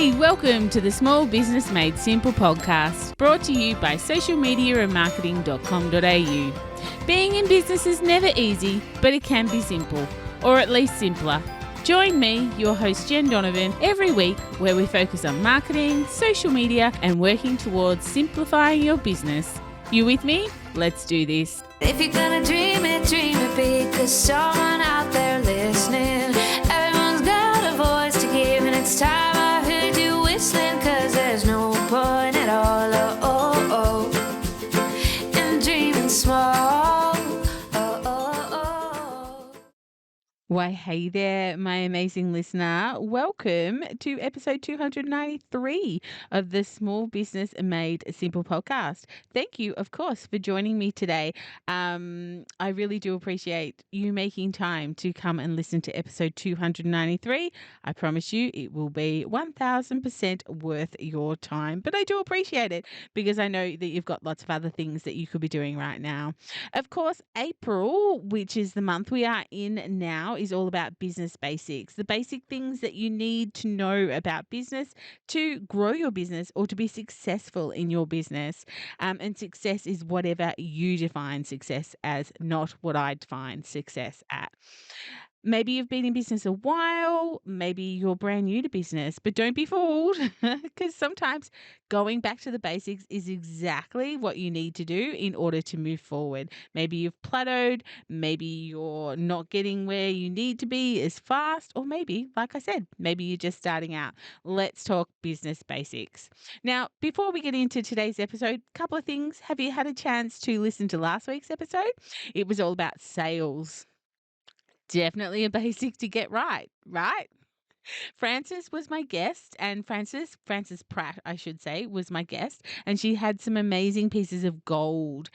Hey, welcome to the Small Business Made Simple podcast, brought to you by socialmediaandmarketing.com.au. Being in business is never easy, but it can be simple, or at least simpler. Join me, your host Jen Donovan, every week where we focus on marketing, social media, and working towards simplifying your business. You with me? Let's do this. If you're gonna dream it big, 'cause someone out there listening. Everyone's got a voice to give, and it's time I heard you whistling, 'cause there's no point at all, in dreaming small. Why, hey there, my amazing listener. Welcome to episode 293 of the Small Business Made Simple podcast. Thank you, of course, for joining me today. I really do appreciate you making time to come and listen to episode 293. I promise you it will be 1000% worth your time, but I do appreciate it because I know that you've got lots of other things that you could be doing right now. Of course, April, which is the month we are in now, is all about business basics, the basic things that you need to know about business to grow your business or to be successful in your business. And success is whatever you define success as, not what I define success at. Maybe you've been in business a while, maybe you're brand new to business, but don't be fooled because sometimes going back to the basics is exactly what you need to do in order to move forward. Maybe you've plateaued, maybe you're not getting where you need to be as fast, or maybe, like I said, maybe you're just starting out. Let's talk business basics. Now, before we get into today's episode, a couple of things. Have you had a chance to listen to last week's episode? It was all about sales. Definitely a basic to get right, right? Frances was my guest, and Frances Pratt, I should say, was my guest, and she had some amazing pieces of gold,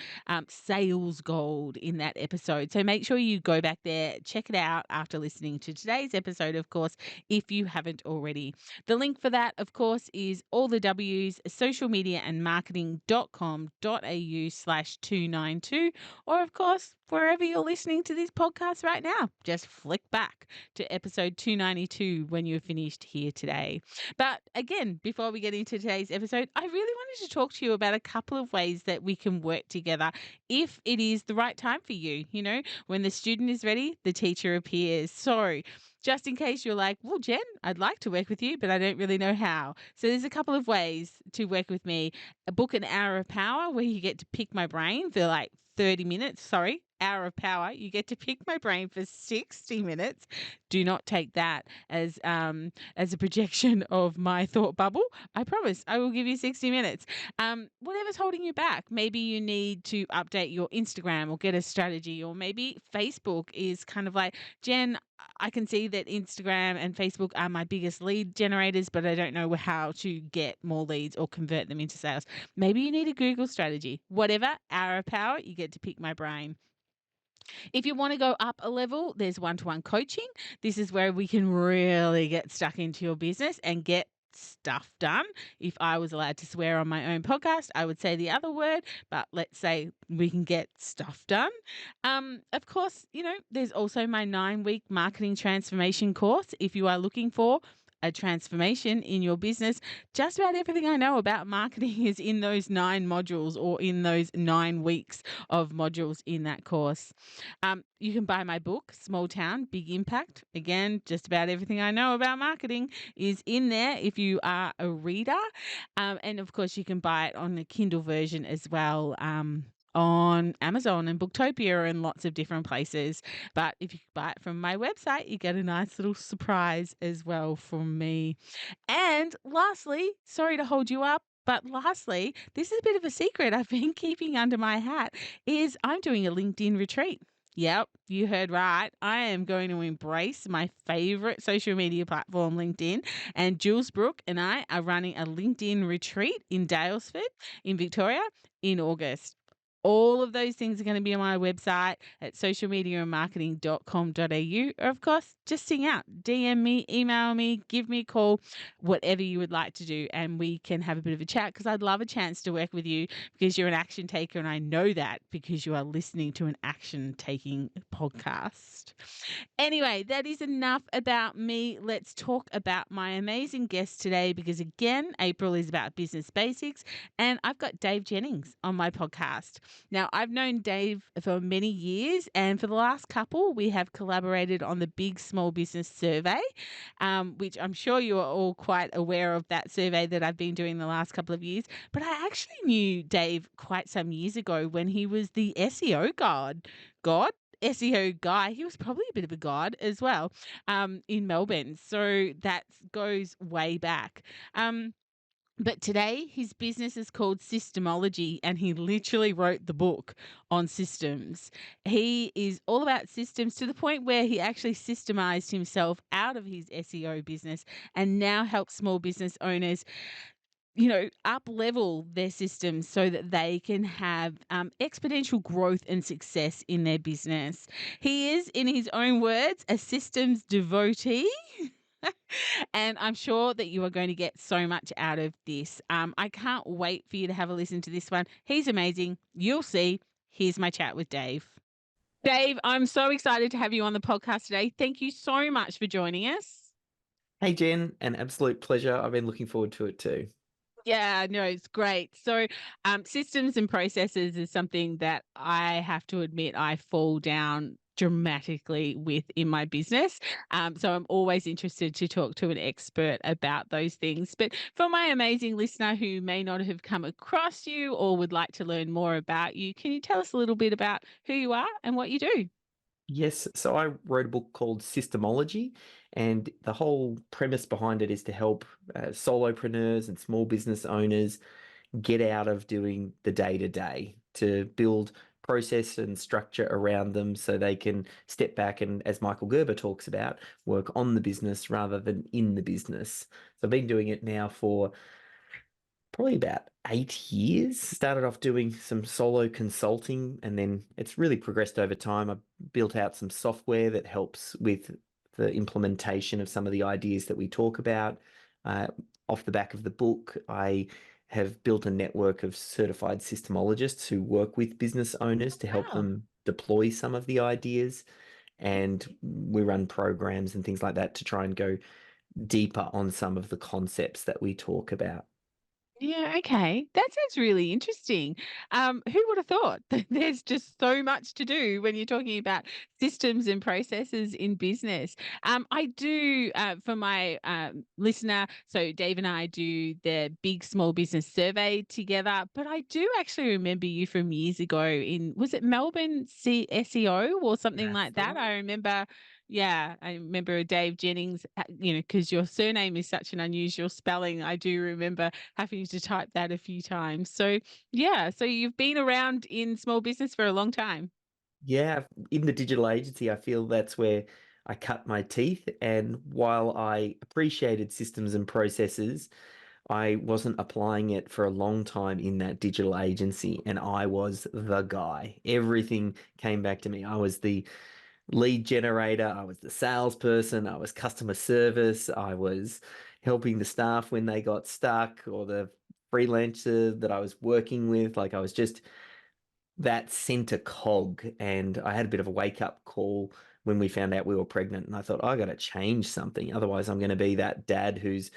sales gold in that episode. So make sure you go back there, check it out after listening to today's episode, of course, if you haven't already. The link for that, of course, is all the W's, socialmediaandmarketing.com.au/292, or of course, wherever you're listening to this podcast right now, just flick back to episode 292 when you're finished here today. But again, before we get into today's episode, I really wanted to talk to you about a couple of ways that we can work together if it is the right time for you. You know, when the student is ready, the teacher appears. So just in case you're like, well, Jen, I'd like to work with you, but I don't really know how. So there's a couple of ways to work with me. Book an hour of power where you get to pick my brain for like 30 minutes. Hour of power. You get to pick my brain for 60 minutes. Do not take that as a projection of my thought bubble. I promise I will give you 60 minutes. Whatever's holding you back. Maybe you need to update your Instagram or get a strategy, or maybe Facebook is kind of like, Jen, I can see that Instagram and Facebook are my biggest lead generators, but I don't know how to get more leads or convert them into sales. Maybe you need a Google strategy. Whatever, hour of power, you get to pick my brain. If you want to go up a level, there's one-to-one coaching. This is where we can really get stuck into your business and get stuff done. If I was allowed to swear on my own podcast, I would say the other word, but let's say we can get stuff done. Of course, there's also my 9-week marketing transformation course. If you are looking for a transformation in your business, just about everything I know about marketing is in those 9 modules, or in those 9 weeks of modules in that course. You can buy my book, Small Town, Big Impact. Again, just about everything I know about marketing is in there if you are a reader. And of course, you can buy it on the Kindle version as well. On Amazon and Booktopia and lots of different places. But if you buy it from my website, you get a nice little surprise as well from me. And lastly, sorry to hold you up, but lastly, this is a bit of a secret I've been keeping under my hat, is I'm doing a LinkedIn retreat. Yep, you heard right. I am going to embrace my favorite social media platform, LinkedIn, and Jules Brooke and I are running a LinkedIn retreat in Daylesford in Victoria in August. All of those things are going to be on my website at socialmediaandmarketing.com.au. Or, of course, just sing out, DM me, email me, give me a call, whatever you would like to do. And we can have a bit of a chat because I'd love a chance to work with you because you're an action taker. And I know that because you are listening to an action taking podcast. Anyway, that is enough about me. Let's talk about my amazing guest today because, again, April is about business basics and I've got Dave Jennings on my podcast. Now, I've known Dave for many years, and for the last couple, we have collaborated on the Big Small Business Survey, which I'm sure you are all quite aware of that survey that I've been doing the last couple of years. But I actually knew Dave quite some years ago when he was the SEO SEO guy. He was probably a bit of a god as well in Melbourne. So that goes way back. But today his business is called Systemology and he literally wrote the book on systems. He is all about systems to the point where he actually systemized himself out of his SEO business and now helps small business owners up level their systems so that they can have exponential growth and success in their business. He is, in his own words, a systems devotee. And I'm sure that you are going to get so much out of this. I can't wait for you to have a listen to this one. He's amazing. You'll see. Here's my chat with Dave. Dave, I'm so excited to have you on the podcast today. Thank you so much for joining us. Hey, Jen, an absolute pleasure. I've been looking forward to it too. Yeah, no, it's great. So systems and processes is something that I have to admit I fall down dramatically with in my business. So I'm always interested to talk to an expert about those things. But for my amazing listener who may not have come across you or would like to learn more about you, can you tell us a little bit about who you are and what you do? Yes, so I wrote a book called Systemology, and the whole premise behind it is to help solopreneurs and small business owners get out of doing the day-to-day, to build process and structure around them so they can step back and, as Michael Gerber talks about, work on the business rather than in the business. So I've been doing it now for probably about 8 years. Started off doing some solo consulting, and then it's really progressed over time. I built out some software that helps with the implementation of some of the ideas that we talk about. Off the back of the book, I have built a network of certified systemologists who work with business owners to help them deploy some of the ideas. And we run programs and things like that to try and go deeper on some of the concepts that we talk about. Yeah, okay. That sounds really interesting. Who would have thought that there's just so much to do when you're talking about systems and processes in business? I do, for my listener, so Dave and I do the Big Small Business Survey together, but I do actually remember you from years ago was it Melbourne SEO or something like that? I remember. Yeah, I remember Dave Jennings, because your surname is such an unusual spelling. I do remember having to type that a few times. So, yeah, so you've been around in small business for a long time. Yeah, in the digital agency, I feel that's where I cut my teeth. And while I appreciated systems and processes, I wasn't applying it for a long time in that digital agency, and I was the guy. Everything came back to me. I was the lead generator, I was the salesperson, I was customer service, I was helping the staff when they got stuck, or the freelancer that I was working with. Like, I was just that center cog. And I had a bit of a wake-up call when we found out we were pregnant, and I thought, I got to change something. Otherwise, I'm going to be that dad who's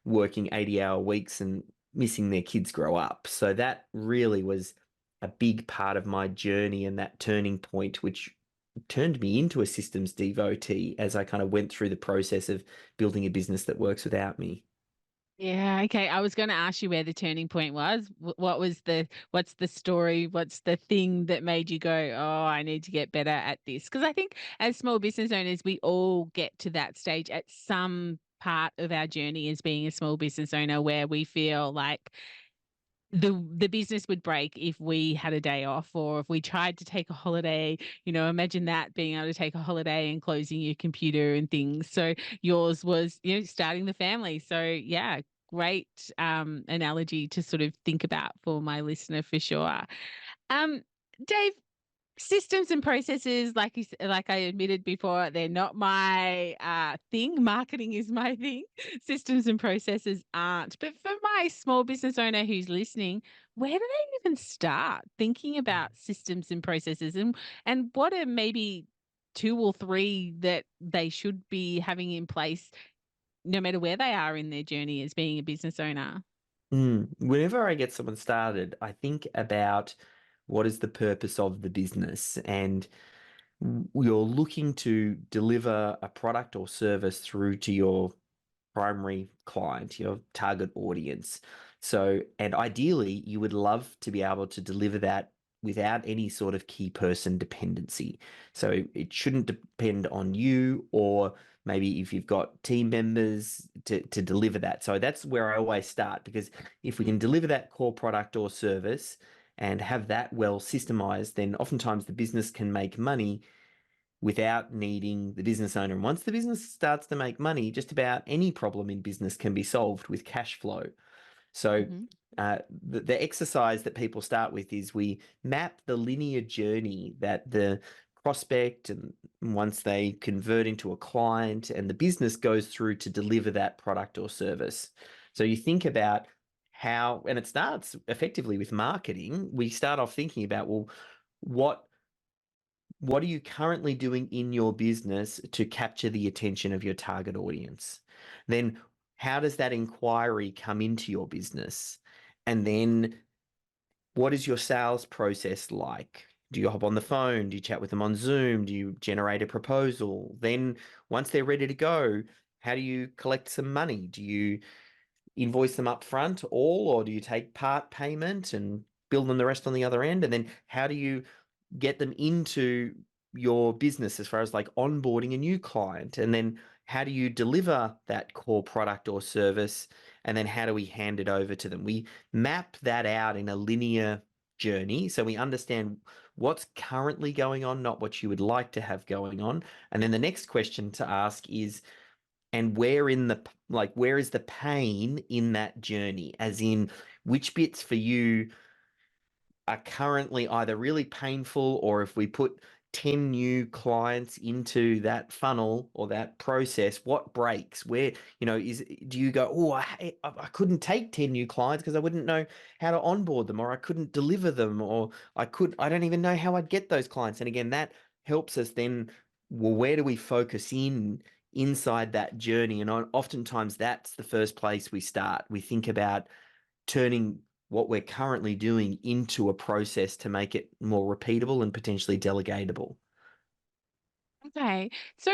working 80-hour weeks and missing their kids grow up. So that really was a big part of my journey and that turning point, which turned me into a systems devotee as I kind of went through the process of building a business that works without me. Yeah, okay. I was going to ask you where the turning point was. What's the story? What's the thing that made you go, oh, I need to get better at this? Because I think as small business owners, we all get to that stage at some part of our journey as being a small business owner where we feel like the business would break if we had a day off or if we tried to take a holiday. Imagine that, being able to take a holiday and closing your computer and things. So yours was starting the family. So yeah, great analogy to sort of think about for my listener for sure. Dave, systems and processes, like like I admitted before, they're not my thing. Marketing is my thing. Systems and processes aren't. But for my small business owner who's listening, where do they even start thinking about systems and processes, and what are maybe two or three that they should be having in place no matter where they are in their journey as being a business owner? Whenever I get someone started, I think about what is the purpose of the business, and you're looking to deliver a product or service through to your primary client, your target audience. So, and ideally, you would love to be able to deliver that without any sort of key person dependency. So it shouldn't depend on you, or maybe if you've got team members to deliver that. So that's where I always start, because if we can deliver that core product or service and have that well systemized, then oftentimes the business can make money without needing the business owner. And once the business starts to make money, just about any problem in business can be solved with cash flow. So Hmm. the exercise that people start with is we map the linear journey that the prospect, and once they convert into a client, and the business goes through to deliver that product or service. So you think about how, and it starts effectively with marketing. We start off thinking about, well, what are you currently doing in your business to capture the attention of your target audience? Then how does that inquiry come into your business? And then what is your sales process like? Do you hop on the phone? Do you chat with them on Zoom? Do you generate a proposal? Then once they're ready to go, how do you collect some money? Do you invoice them up front all, or do you take part payment and bill them the rest on the other end? And then how do you get them into your business as far as like onboarding a new client? And then how do you deliver that core product or service? And then how do we hand it over to them? We map that out in a linear journey, so we understand what's currently going on, not what you would like to have going on. And then the next question to ask is, and where is the pain in that journey? As in, which bits for you are currently either really painful, or if we put 10 new clients into that funnel or that process, what breaks? Where, do you go, oh, I couldn't take 10 new clients because I wouldn't know how to onboard them, or I couldn't deliver them, or I don't even know how I'd get those clients. And again, that helps us then, well, where do we focus inside that journey? And oftentimes that's the first place we start. We think about turning what we're currently doing into a process to make it more repeatable and potentially delegatable. Okay. So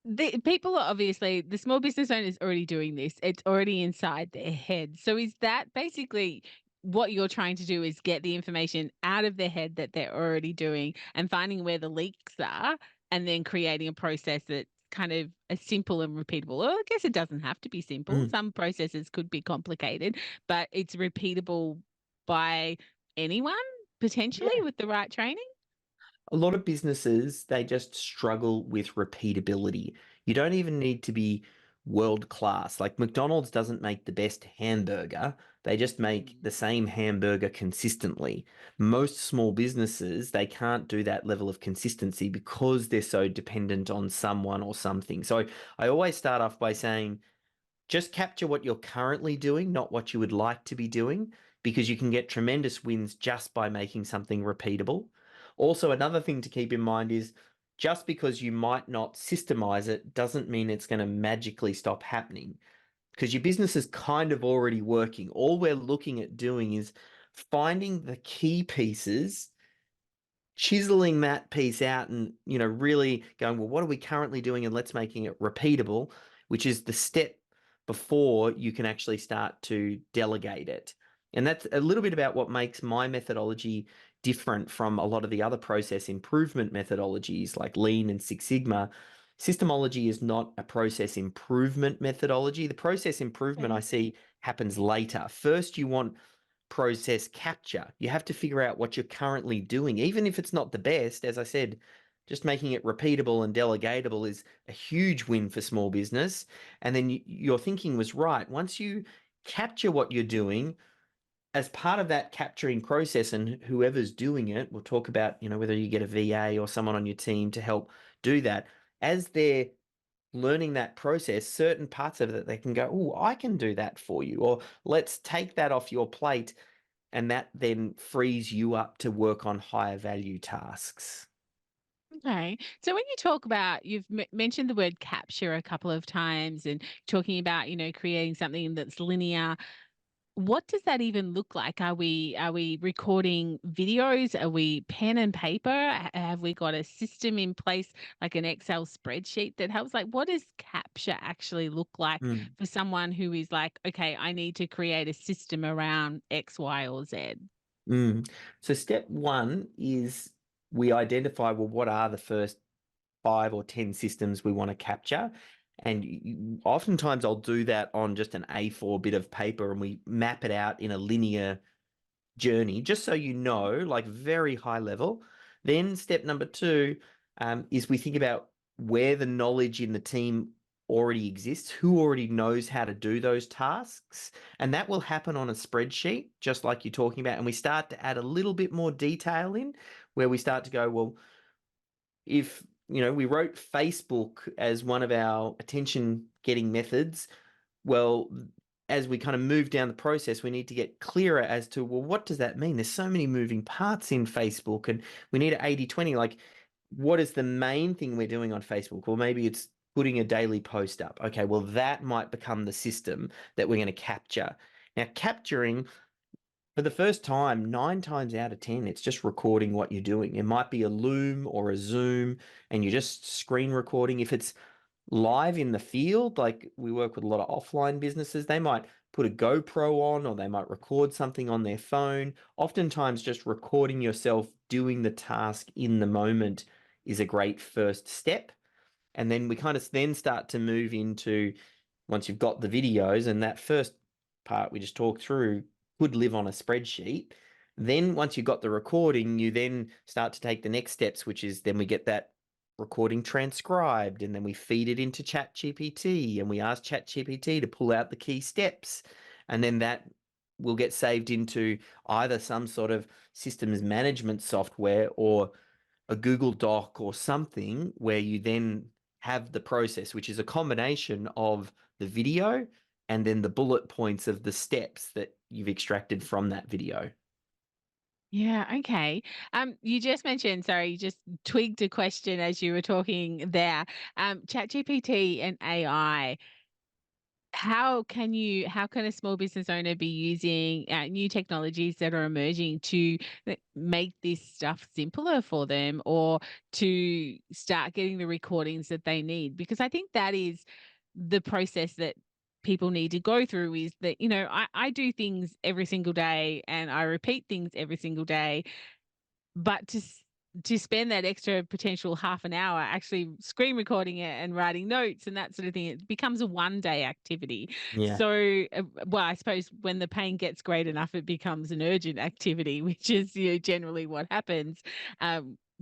the people are obviously, the small business owners already doing this. It's already inside their head. So is that basically what you're trying to do, is get the information out of their head that they're already doing and finding where the leaks are, and then creating a process that's kind of a simple and repeatable? Well, I guess it doesn't have to be simple. Mm, Some processes could be complicated, but it's repeatable by anyone potentially yeah. with the right training. A lot of businesses, they just struggle with repeatability. You don't even need to be world class. Like McDonald's doesn't make the best hamburger, they just make the same hamburger consistently. Most small businesses, they can't do that level of consistency because they're so dependent on someone or something. So I always start off by saying, just capture what you're currently doing, not what you would like to be doing, because you can get tremendous wins just by making something repeatable. Also, another thing to keep in mind is, just because you might not systemize it doesn't mean it's going to magically stop happening, because your business is kind of already working. All we're looking at doing is finding the key pieces, chiseling that piece out, and really going, well, what are we currently doing, and let's making it repeatable, which is the step before you can actually start to delegate it. And that's a little bit about what makes my methodology different from a lot of the other process improvement methodologies like Lean and Six Sigma. Systemology is not a process improvement methodology. The process improvement I Okay. see happens later. First, you want process capture. You have to figure out what you're currently doing, even if it's not the best. As I said, just making it repeatable and delegatable is a huge win for small business. And then your thinking was right. Once you capture what you're doing, as part of that capturing process, and whoever's doing it, we'll talk about, whether you get a VA or someone on your team to help do that. As they're learning that process, certain parts of it, they can go, oh, I can do that for you, or let's take that off your plate. And that then frees you up to work on higher value tasks. Okay. So when you talk about, you've mentioned the word capture a couple of times and talking about, creating something that's linear. What does that even look like? Are we recording videos? Are we pen and paper? Have we got a system in place like an Excel spreadsheet that helps? Like, what does capture actually look like Mm. for someone who is like, okay, I need to create a system around X, Y, or Z? Mm. So step one is we identify, well, what are the first 5 or 10 systems we want to capture? And oftentimes I'll do that on just an A4 bit of paper, and we map it out in a linear journey, just so like very high level. Then step number 2 is we think about where the knowledge in the team already exists, who already knows how to do those tasks. And that will happen on a spreadsheet, just like you're talking about. And we start to add a little bit more detail in, where we start to go, well, if we wrote Facebook as one of our attention getting methods, well, as we kind of move down the process, we need to get clearer as to, well, what does that mean? There's so many moving parts in Facebook, and we need an 80-20. Like, what is the main thing we're doing on Facebook? Well, maybe it's putting a daily post up. Okay, well, that might become the system that we're going to capture. Now, capturing, for the first time, 9 times out of 10, it's just recording what you're doing. It might be a Loom or a Zoom, and you're just screen recording. If it's live in the field, like we work with a lot of offline businesses, they might put a GoPro on, or they might record something on their phone. Oftentimes, just recording yourself doing the task in the moment is a great first step. And then we kind of then start to move into, once you've got the videos, and that first part we just talked through could live on a spreadsheet. Then once you've got the recording, you then start to take the next steps, which is then we get that recording transcribed, and then we feed it into ChatGPT, and we ask ChatGPT to pull out the key steps. And then that will get saved into either some sort of systems management software or a Google Doc or something, where you then have the process, which is a combination of the video and then the bullet points of the steps that you've extracted from that video. Yeah, okay. You just mentioned, sorry, you just twigged a question as you were talking there. ChatGPT and AI. How can a small business owner be using new technologies that are emerging to make this stuff simpler for them, or to start getting the recordings that they need? Because I think that is the process that people need to go through, is that, I do things every single day and I repeat things every single day, but to spend that extra potential half an hour actually screen recording it and writing notes and that sort of thing, it becomes a one-day activity. Yeah. So, well, I suppose when the pain gets great enough, it becomes an urgent activity, which is, generally what happens.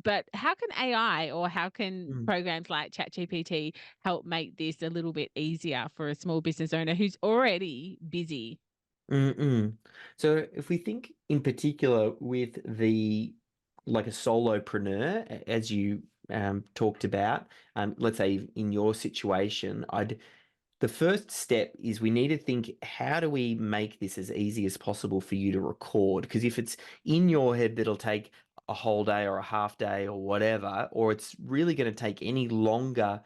But how can AI, or how can Mm. programs like ChatGPT help make this a little bit easier for a small business owner who's already busy? Mm-mm. So if we think in particular with like a solopreneur, as you talked about, let's say in your situation, the first step is we need to think, how do we make this as easy as possible for you to record? Because if it's in your head that'll take a whole day or a half day or whatever, or it's really going to take any longer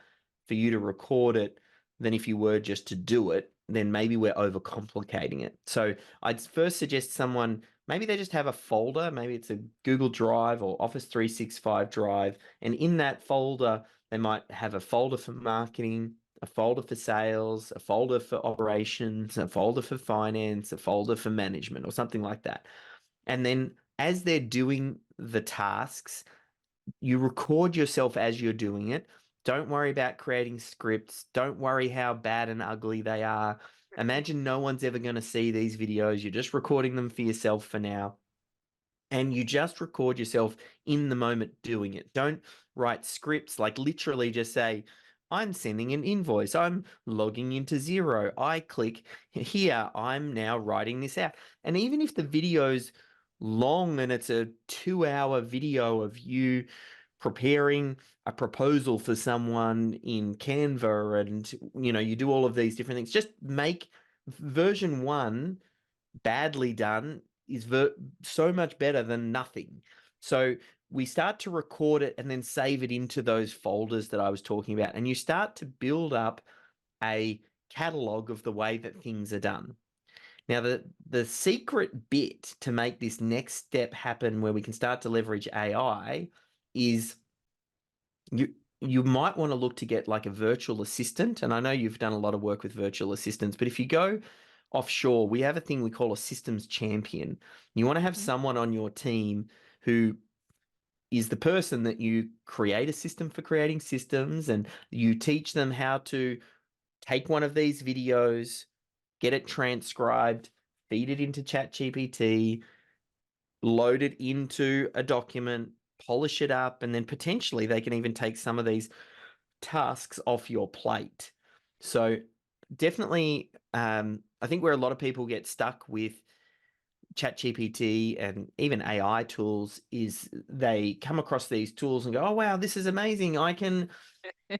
for you to record it than if you were just to do it, then maybe we're overcomplicating it. So I'd first suggest someone, maybe they just have a folder, maybe it's a Google Drive or Office 365 Drive, and in that folder, they might have a folder for marketing, a folder for sales, a folder for operations, a folder for finance, a folder for management, or something like that. And then as they're doing the tasks, you record yourself as you're doing it. Don't worry about creating scripts. Don't worry how bad and ugly they are. Imagine no one's ever going to see these videos. You're just recording them for yourself for now. And you just record yourself in the moment doing it. Don't write scripts, like literally just say, I'm sending an invoice. I'm logging into Xero. I click here. I'm now writing this out. And even if the video's long and it's a 2-hour video of you preparing a proposal for someone in Canva and you do all of these different things, just make version 1 badly done is so much better than nothing. So we start to record it and then save it into those folders that I was talking about. And you start to build up a catalog of the way that things are done. Now, the secret bit to make this next step happen where we can start to leverage AI is you might want to look to get like a virtual assistant. And I know you've done a lot of work with virtual assistants, but if you go offshore, we have a thing we call a systems champion. You want to have someone on your team who is the person that you create a system for creating systems, and you teach them how to take one of these videos, get it transcribed, feed it into ChatGPT, load it into a document, polish it up, and then potentially they can even take some of these tasks off your plate. So definitely, I think where a lot of people get stuck with ChatGPT and even AI tools is they come across these tools and go, oh, wow, this is amazing. I can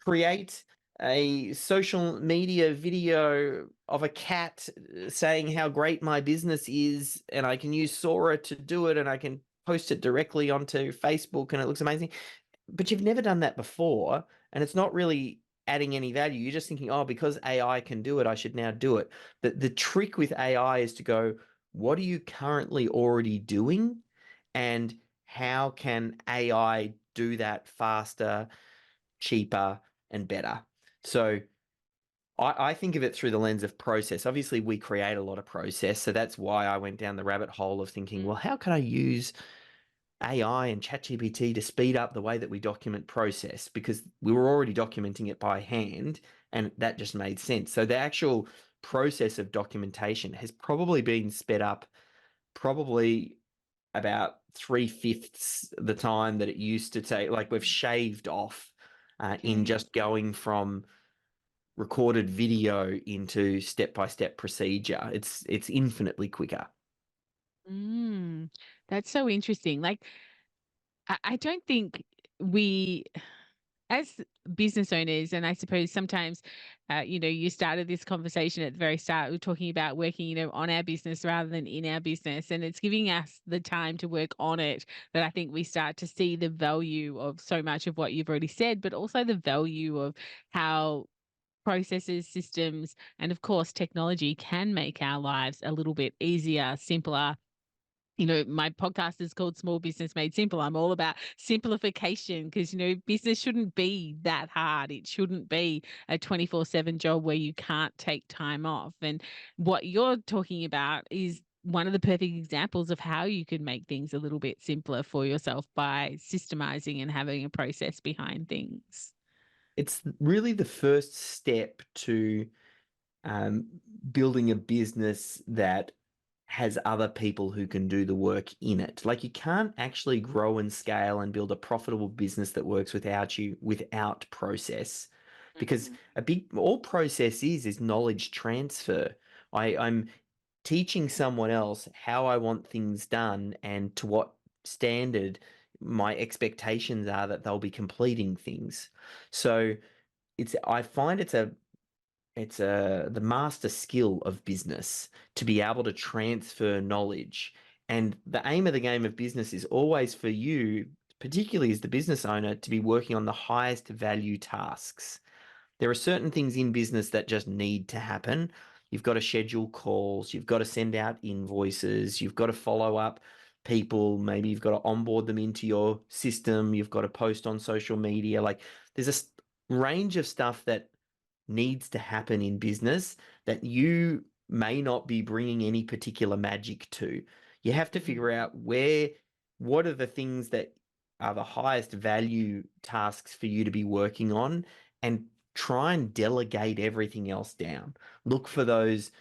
create a social media video of a cat saying how great my business is, and I can use Sora to do it, and I can post it directly onto Facebook and it looks amazing. But you've never done that before, and it's not really adding any value. You're just thinking, oh, because AI can do it, I should now do it. The trick with AI is to go, what are you currently already doing? And how can AI do that faster, cheaper, and better? So I think of it through the lens of process. Obviously, we create a lot of process. So that's why I went down the rabbit hole of thinking, well, how can I use AI and ChatGPT to speed up the way that we document process? Because we were already documenting it by hand, and that just made sense. So the actual process of documentation has probably been sped up probably about 3/5 the time that it used to take. Like we've shaved off in just going from recorded video into step-by-step procedure. It's infinitely quicker. Mm, that's so interesting. Like, I don't think we, as business owners, and I suppose sometimes, you started this conversation at the very start, we're talking about working, on our business rather than in our business. And it's giving us the time to work on it that I think we start to see the value of so much of what you've already said, but also the value of how processes, systems, and of course, technology can make our lives a little bit easier, simpler. My podcast is called Small Business Made Simple. I'm all about simplification because, business shouldn't be that hard. It shouldn't be a 24/7 job where you can't take time off. And what you're talking about is one of the perfect examples of how you can make things a little bit simpler for yourself by systemizing and having a process behind things. It's really the first step to um, building a business that has other people who can do the work in it. Like you can't actually grow and scale and build a profitable business that works without process, because all process is knowledge transfer. I'm teaching someone else how I want things done and to what standard my expectations are that they'll be completing things. So I find it's the master skill of business to be able to transfer knowledge. And the aim of the game of business is always for you, particularly as the business owner, to be working on the highest value tasks. There are certain things in business that just need to happen. You've got to schedule calls, you've got to send out invoices, you've got to follow up people, maybe you've got to onboard them into your system, you've got to post on social media. Like there's a range of stuff that needs to happen in business that you may not be bringing any particular magic to. You have to figure out what are the things that are the highest value tasks for you to be working on, and try and delegate everything else down. Look for those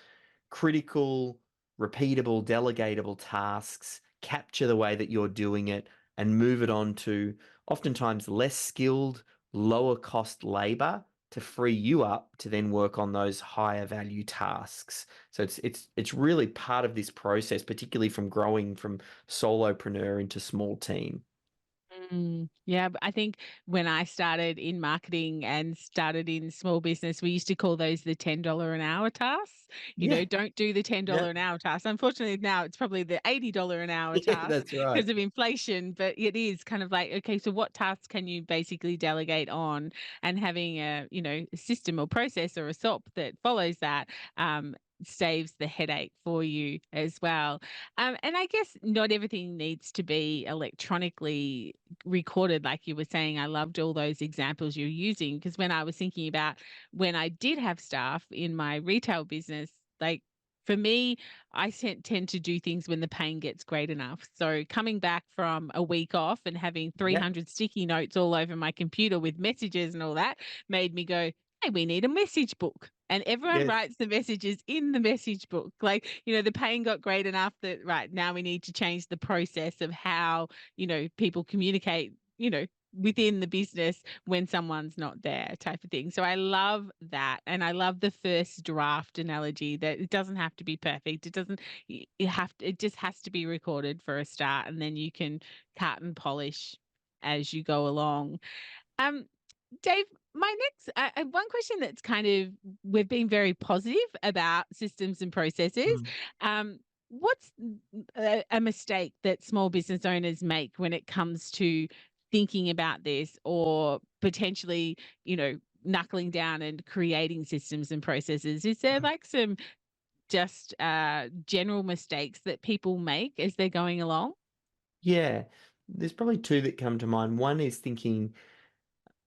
critical, repeatable, delegatable tasks, capture the way that you're doing it, and move it on to oftentimes less skilled, lower cost labor to free you up to then work on those higher value tasks. So it's really part of this process, particularly from growing from solopreneur into small team. Yeah, but I think when I started in marketing and started in small business, we used to call those the $10 an hour tasks. Yeah, Don't do the yeah, $10 an hour task. Unfortunately, now it's probably the $80 an hour yeah, task that's right. because of inflation. But it is kind of like, okay, so what tasks can you basically delegate on? And having a system or process or a SOP that follows that um, saves the headache for you as well. And I guess not everything needs to be electronically recorded, like you were saying. I loved all those examples you're using because when I was thinking about when I did have staff in my retail business, like for me, I tend to do things when the pain gets great enough. So coming back from a week off and having Yeah, 300 sticky notes all over my computer with messages and all that made me go, hey, we need a message book. And everyone yes. writes the messages in the message book. Like, the pain got great enough that, right, now we need to change the process of how, people communicate, within the business when someone's not there, type of thing. So I love that. And I love the first draft analogy that it doesn't have to be perfect. It doesn't, it just has to be recorded for a start. And then you can cut and polish as you go along. Um, Dave, my next one question that's kind of we've been very positive about systems and processes. Mm. What's a mistake that small business owners make when it comes to thinking about this or potentially, knuckling down and creating systems and processes? Is there like some just general mistakes that people make as they're going along? Yeah, there's probably two that come to mind. One is thinking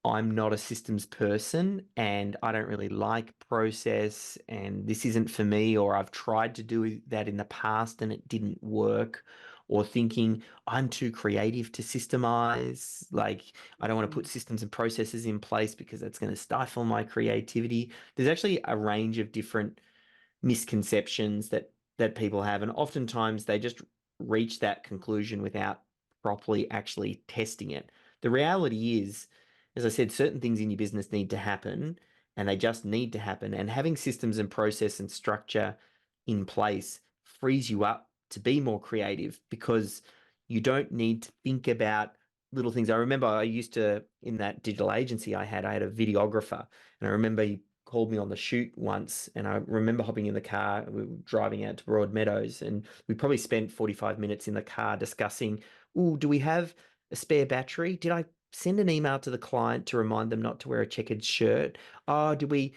I'm not a systems person and I don't really like process and this isn't for me, or I've tried to do that in the past and it didn't work, or thinking I'm too creative to systemize, like I don't want to put systems and processes in place because that's going to stifle my creativity. There's actually a range of different misconceptions that people have, and oftentimes they just reach that conclusion without properly actually testing it. The reality is, as I said, certain things in your business need to happen and they just need to happen, and having systems and process and structure in place frees you up to be more creative because you don't need to think about little things. I remember I used to, in that digital agency I had a videographer, and I remember he called me on the shoot once, and I remember hopping in the car. We were driving out to Broadmeadows, and we probably spent 45 minutes in the car discussing, oh, do we have a spare battery? Did I send an email to the client to remind them not to wear a checkered shirt? Oh, did we,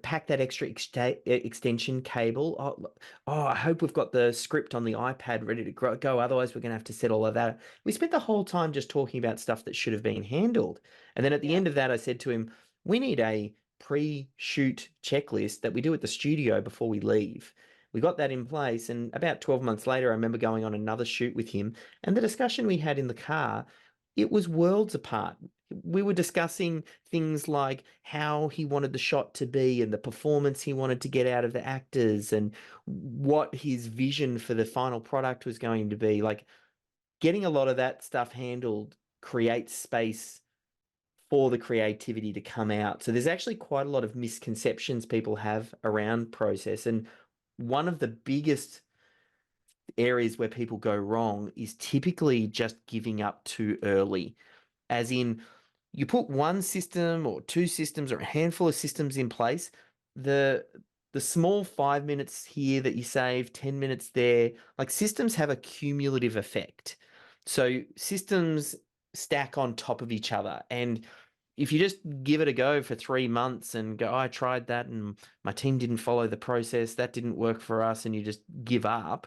pack that extra extension cable? Oh, I hope we've got the script on the iPad ready to go. Otherwise, we're going to have to set all of that. We spent the whole time just talking about stuff that should have been handled. And then at the end of that, I said to him, we need a pre-shoot checklist that we do at the studio before we leave. We got that in place, and about 12 months later, I remember going on another shoot with him, and the discussion we had in the car, it was worlds apart. We were discussing things like how he wanted the shot to be and the performance he wanted to get out of the actors and what his vision for the final product was going to be. Like, getting a lot of that stuff handled creates space for the creativity to come out. So there's actually quite a lot of misconceptions people have around process. And one of the biggest areas where people go wrong is typically just giving up too early. As in, you put one system or two systems or a handful of systems in place, the small 5 minutes here that you save, 10 minutes there, like systems have a cumulative effect. So systems stack on top of each other. And if you just give it a go for 3 months and go, oh, I tried that and my team didn't follow the process, that didn't work for us, and you just give up,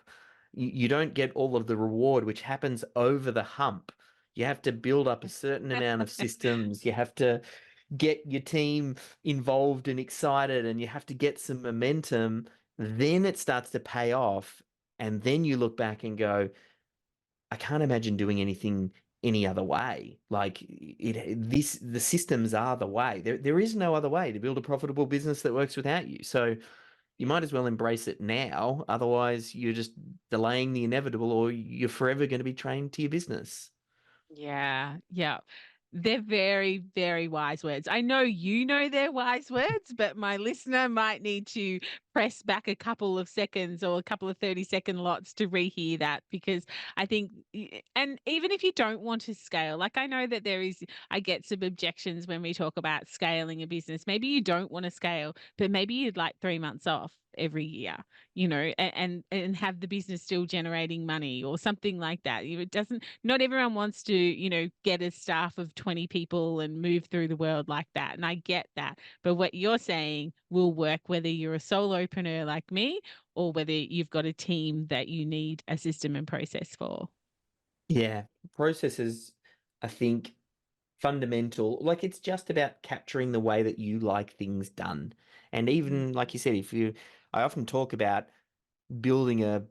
you don't get all of the reward, which happens over the hump. You have to build up a certain amount of systems. You have to get your team involved and excited, and you have to get some momentum. Then it starts to pay off. And then you look back and go, I can't imagine doing anything any other way. Like the systems are the way. There is no other way to build a profitable business that works without you. So you might as well embrace it now. Otherwise, you're just delaying the inevitable, or you're forever going to be trained to your business. Yeah, yeah. They're very, very wise words. I know you know they're wise words, but my listener might need to press back a couple of seconds or a couple of 30-second lots to rehear that, because I think, and even if you don't want to scale, like I know that I get some objections when we talk about scaling a business. Maybe you don't want to scale, but maybe you'd like 3 months off every year, and have the business still generating money or something like that. It doesn't, not everyone wants to, get a staff of 20 people and move through the world like that. And I get that. But what you're saying will work whether you're a solopreneur like me or whether you've got a team that you need a system and process for. Yeah, processes, I think, fundamental. Like it's just about capturing the way that you like things done. And even like you said, I often talk about building a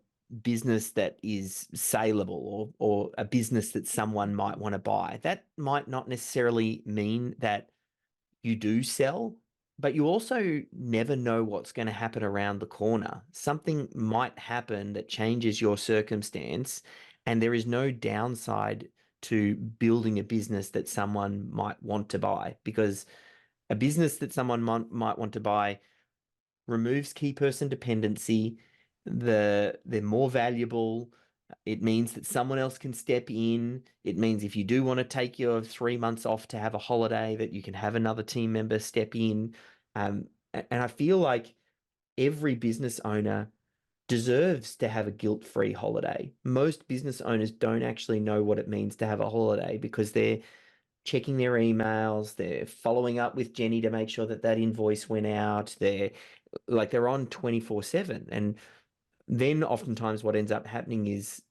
business that is saleable or a business that someone might want to buy. That might not necessarily mean that you do sell, but you also never know what's going to happen around the corner. Something might happen that changes your circumstance, and there is no downside to building a business that someone might want to buy, because a business that someone might want to buy removes key person dependency. They're more valuable. It means that someone else can step in. It means if you do want to take your 3 months off to have a holiday, that you can have another team member step in. And I feel like every business owner deserves to have a guilt-free holiday. Most business owners don't actually know what it means to have a holiday because they're checking their emails, they're following up with Jenny to make sure that invoice went out. They're on 24/7. And then oftentimes what ends up happening is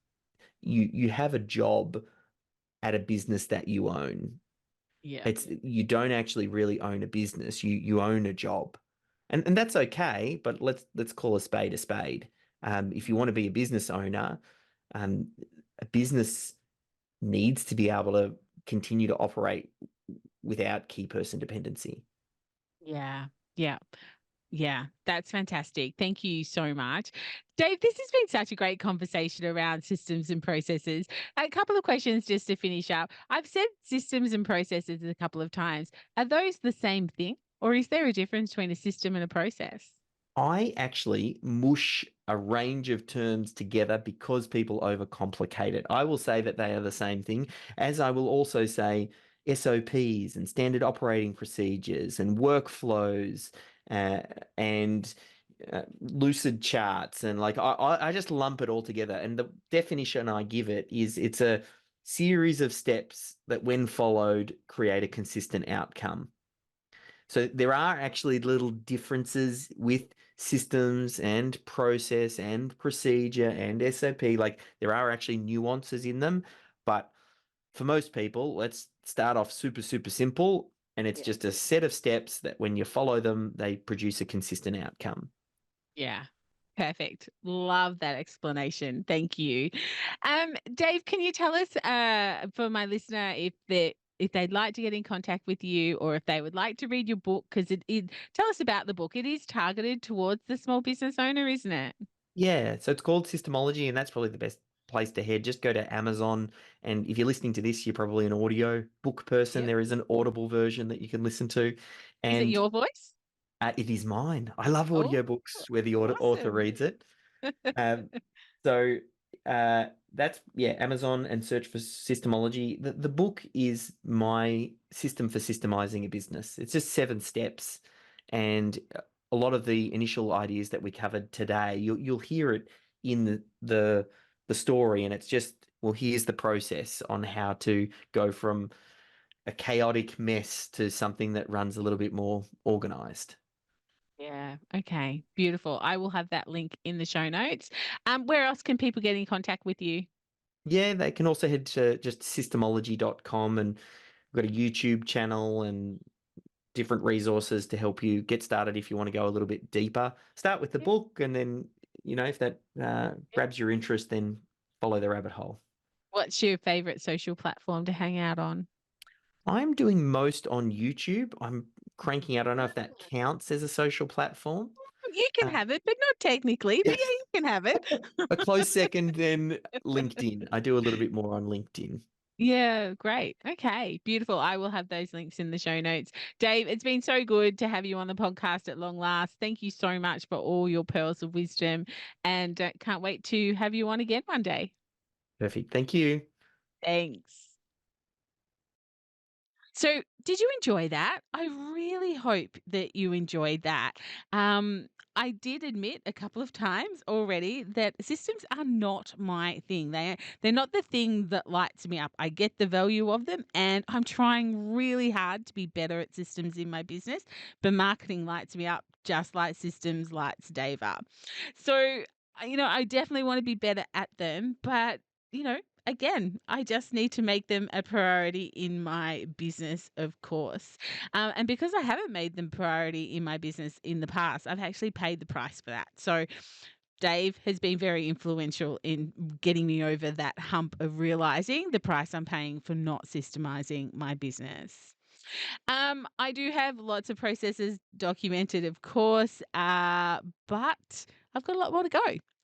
you have a job at a business that you own. Yeah. You don't actually really own a business. You own a job. And that's okay, but let's call a spade a spade. If you want to be a business owner, a business needs to be able to continue to operate without key person dependency. Yeah. Yeah. Yeah, that's fantastic. Thank you so much. Dave, this has been such a great conversation around systems and processes. A couple of questions just to finish up. I've said systems and processes a couple of times. Are those the same thing, or is there a difference between a system and a process? I actually mush a range of terms together because people overcomplicate it. I will say that they are the same thing, as I will also say SOPs and standard operating procedures and workflows and lucid charts. And I just lump it all together. And the definition I give it is it's a series of steps that, when followed, create a consistent outcome. So there are actually little differences with systems and process and procedure and SOP. Like there are actually nuances in them, but for most people, let's start off super, super simple. And it's just a set of steps that when you follow them, they produce a consistent outcome. Yeah. Perfect. Love that explanation. Thank you. Dave, can you tell us, for my listener, if they'd like to get in contact with you or if they would like to read your book, because tell us about the book. It is targeted towards the small business owner, isn't it? Yeah. So it's called Systemology, and that's probably the best place to head. Just go to Amazon. And if you're listening to this, you're probably an audio book person. Yep. There is an Audible version that you can listen to. And Is it your voice? it is mine. I love Oh, audiobooks where the author awesome. reads it. So that's, Amazon, and search for Systemology. The book is my system for systemizing a business. It's just 7 steps. And a lot of the initial ideas that we covered today, you'll hear it in the story. And it's just, well, here's the process on how to go from a chaotic mess to something that runs a little bit more organized. Yeah. Okay. Beautiful. I will have that link in the show notes. Where else can people get in contact with you? Yeah, they can also head to just systemology.com, and we've got a YouTube channel and different resources to help you get started if you want to go a little bit deeper. Start with the Yep. book, and then, if that grabs your interest, then follow the rabbit hole. What's your favorite social platform to hang out on? I'm doing most on YouTube. I'm cranking out, I don't know if that counts as a social platform. You can have it, but not technically. But yeah, you can have it. A close second, then LinkedIn. I do a little bit more on LinkedIn. Yeah, great. Okay, beautiful. I will have those links in the show notes. Dave, it's been so good to have you on the podcast at long last. Thank you so much for all your pearls of wisdom, and can't wait to have you on again one day. Perfect. Thank you. Thanks. So, did you enjoy that? I really hope that you enjoyed that. I did admit a couple of times already that systems are not my thing. They're not the thing that lights me up. I get the value of them, and I'm trying really hard to be better at systems in my business. But marketing lights me up just like systems lights Dave up. So, I definitely want to be better at them, but again, I just need to make them a priority in my business, of course. And because I haven't made them priority in my business in the past, I've actually paid the price for that. So Dave has been very influential in getting me over that hump of realizing the price I'm paying for not systemizing my business. I do have lots of processes documented, of course, but I've got a lot more to go.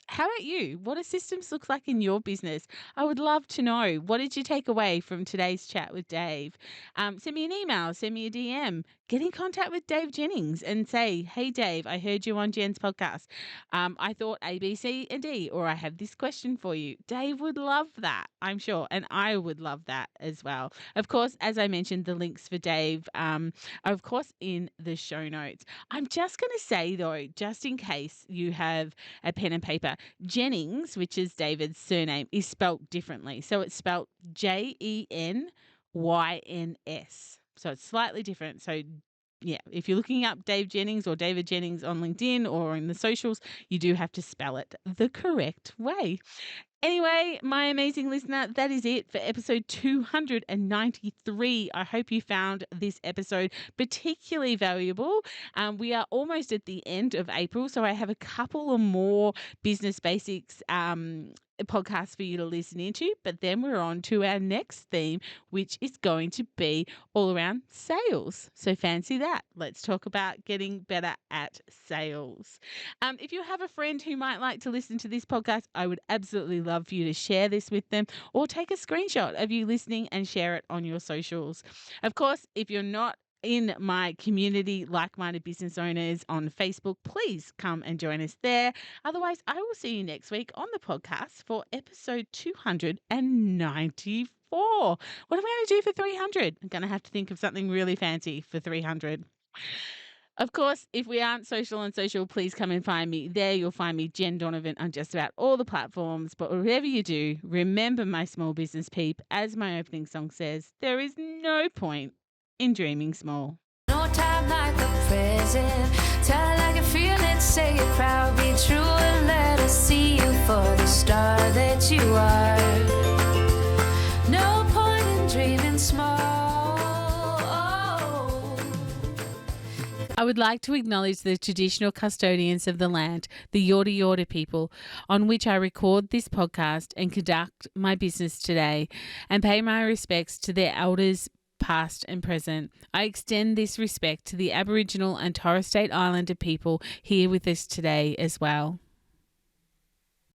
How about you? What do systems look like in your business? I would love to know. What did you take away from today's chat with Dave? Send me an email, send me a DM, get in contact with Dave Jennings and say, hey, Dave, I heard you on Jen's podcast. I thought A, B, C, and D, or I have this question for you. Dave would love that, I'm sure, and I would love that as well. Of course, as I mentioned, the links for Dave are, of course, in the show notes. I'm just going to say, though, just in case you have a pen and paper, Jennings, which is David's surname, is spelt differently. So it's spelt Jeyns. So it's slightly different. So yeah, if you're looking up Dave Jennings or David Jennings on LinkedIn or in the socials, you do have to spell it the correct way. Anyway, my amazing listener, that is it for episode 293. I hope you found this episode particularly valuable. We are almost at the end of April, so I have a couple of more business basics podcasts for you to listen into, but then we're on to our next theme, which is going to be all around sales. So fancy that. Let's talk about getting better at sales. If you have a friend who might like to listen to this podcast, I would absolutely love for you to share this with them or take a screenshot of you listening and share it on your socials. Of course, if you're not in my community, like-minded business owners on Facebook, please come and join us there. Otherwise, I will see you next week on the podcast for episode 294. What am I going to do for 300? I'm going to have to think of something really fancy for 300. Of course, if we aren't social on social, please come and find me there. You'll find me, Jen Donovan, on just about all the platforms. But whatever you do, remember, my small business peep, as my opening song says, there is no point in dreaming small. No time like the present. Tell it like you feel it, say it proud, be true, and let us see you for the star that you are. No point in dreaming small. I would like to acknowledge the traditional custodians of the land, the Yorta Yorta people, on which I record this podcast and conduct my business today, and pay my respects to their elders, past and present. I extend this respect to the Aboriginal and Torres Strait Islander people here with us today as well.